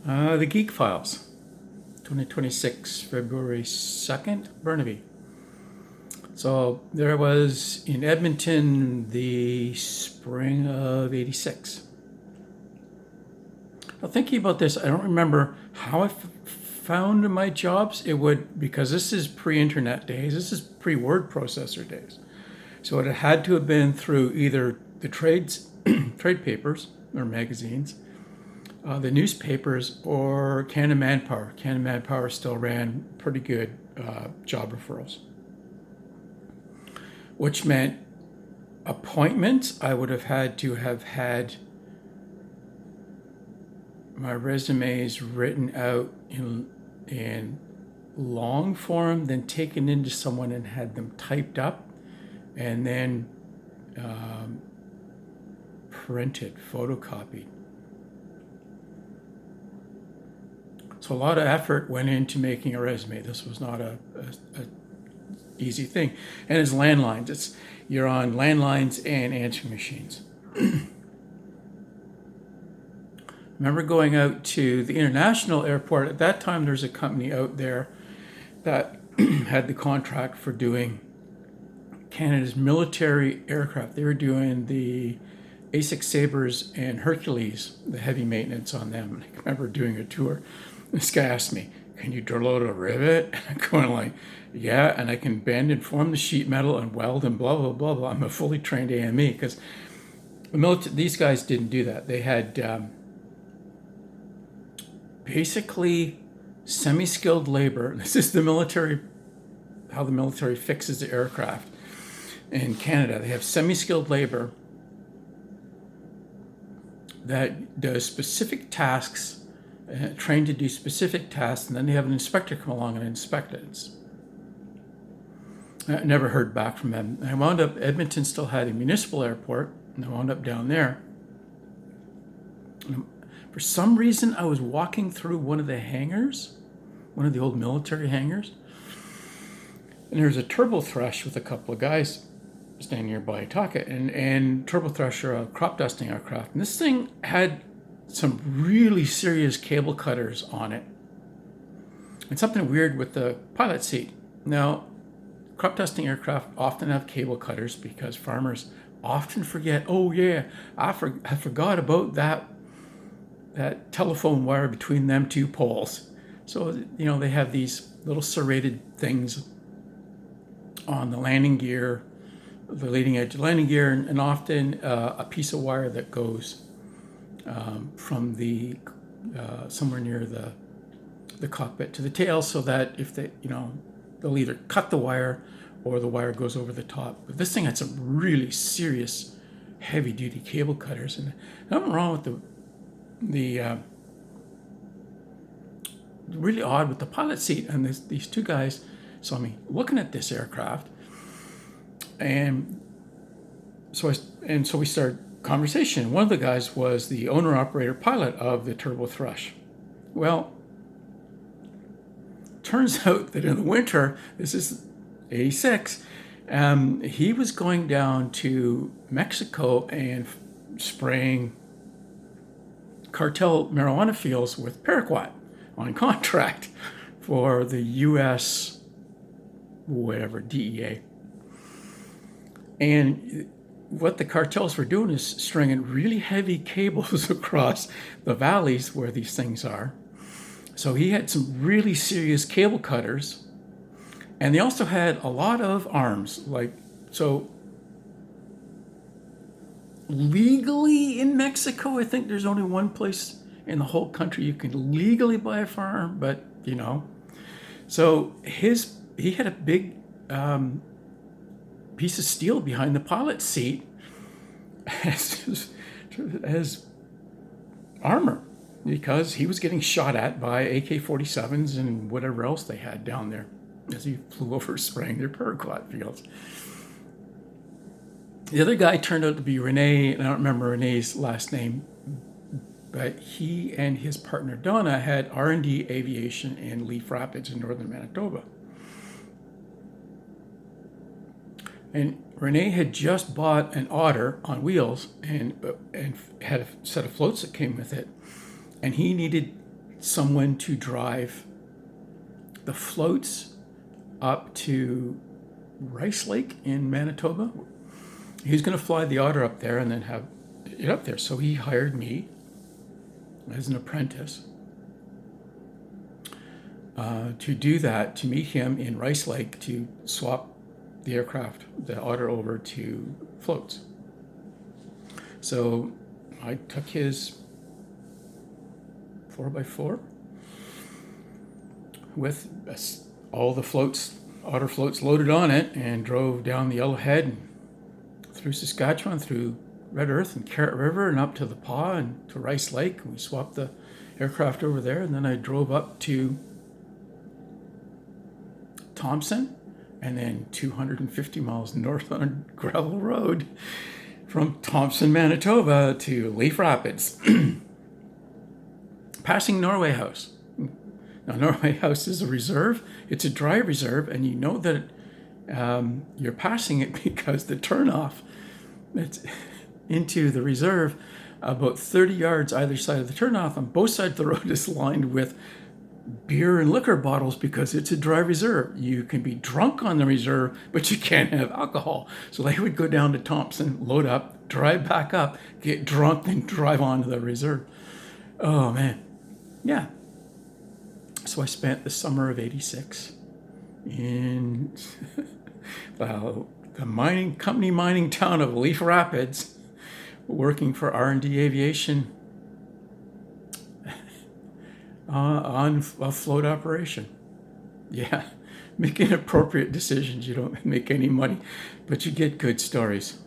The GEEK Files, 2026, February 2nd, Burnaby. So there I was in Edmonton the spring of '86. Now thinking about this, I don't remember how I found my jobs. It would, because this is pre-internet days, this is pre-word processor days. So it had to have been through either the trade papers or magazines, the newspapers, or Canada Manpower. Canada Manpower still ran pretty good job referrals, which meant appointments. I would have had to have had my resumes written out in long form, then taken into someone and had them typed up, and then printed, photocopied. So a lot of effort went into making a resume. This was not a easy thing. And it's landlines. You're on landlines and answering machines. Remember going out to the international airport. At that time, there's a company out there that had the contract for doing Canada's military aircraft. They were doing the A6 Sabres and Hercules, the heavy maintenance on them. I remember doing a tour. This guy asked me, "Can you drill out a rivet?" And I'm going like, "Yeah, and I can bend and form the sheet metal and weld and blah, blah, blah, blah." I'm a fully trained AME, because these guys didn't do that. They had basically semi-skilled labor. This is the military, how the military fixes the aircraft. In Canada, they have semi-skilled labor that does specific tasks, trained to do specific tasks, and then they have an inspector come along and inspect it. I never heard back from them. I wound up, Edmonton still had a municipal airport, and I wound up down there. For some reason, I was walking through one of the hangars, one of the old military hangars, and there's a turbo thrush with a couple of guys standing nearby talking, and turbo thrush are a crop dusting aircraft. And this thing had some really serious cable cutters on it, and something weird with the pilot seat. Now, crop dusting aircraft often have cable cutters because farmers often forget, oh yeah, I forgot about that telephone wire between them two poles. So, they have these little serrated things on the landing gear, the leading edge landing gear, and often a piece of wire that goes from the somewhere near the cockpit to the tail, so that if they'll either cut the wire or the wire goes over the top. But this thing had some really serious heavy duty cable cutters, and nothing wrong with the really odd with the pilot seat. And these two guys saw me looking at this aircraft, and so we started conversation. One of the guys was the owner operator pilot of the turbo thrush. Well, turns out that in the winter, this is '86, he was going down to Mexico and spraying cartel marijuana fields with paraquat on contract for the U.S. whatever, DEA. And what the cartels were doing is stringing really heavy cables across the valleys where these things are. So he had some really serious cable cutters, and they also had a lot of arms. So legally in Mexico, I think there's only one place in the whole country you can legally buy a firearm, but so he had a big piece of steel behind the pilot's seat as armor, because he was getting shot at by AK-47s and whatever else they had down there as he flew over spraying their paraquat fields. The other guy turned out to be Rene, and I don't remember Rene's last name, but he and his partner Donna had R&D aviation in Leaf Rapids in northern Manitoba. And Rene had just bought an Otter on wheels and had a set of floats that came with it, and he needed someone to drive the floats up to Rice Lake in Manitoba. He was going to fly the otter up there and then have it up there. So he hired me as an apprentice to do that, to meet him in Rice Lake to swap the aircraft, the otter, over to floats. So I took his 4x4 with all the floats, otter floats loaded on it, and drove down the Yellowhead and through Saskatchewan, through Red Earth and Carrot River and up to the Paw and to Rice Lake. We swapped the aircraft over there, and then I drove up to Thompson, and then 250 miles north on a gravel road from Thompson, Manitoba to Leaf Rapids, passing Norway House. Now, Norway House is a reserve. It's a dry reserve, and you know that you're passing it because the turnoff that's into the reserve, about 30 yards either side of the turnoff on both sides of the road, is lined with beer and liquor bottles because it's a dry reserve. You can be drunk on the reserve, but you can't have alcohol. So they would go down to Thompson, load up, drive back up, get drunk, and drive on to the reserve. Oh, man. Yeah. So I spent the summer of '86 in well, the mining town of Leaf Rapids, working for R&D Aviation on a float operation. Yeah, making appropriate decisions. You don't make any money, but you get good stories.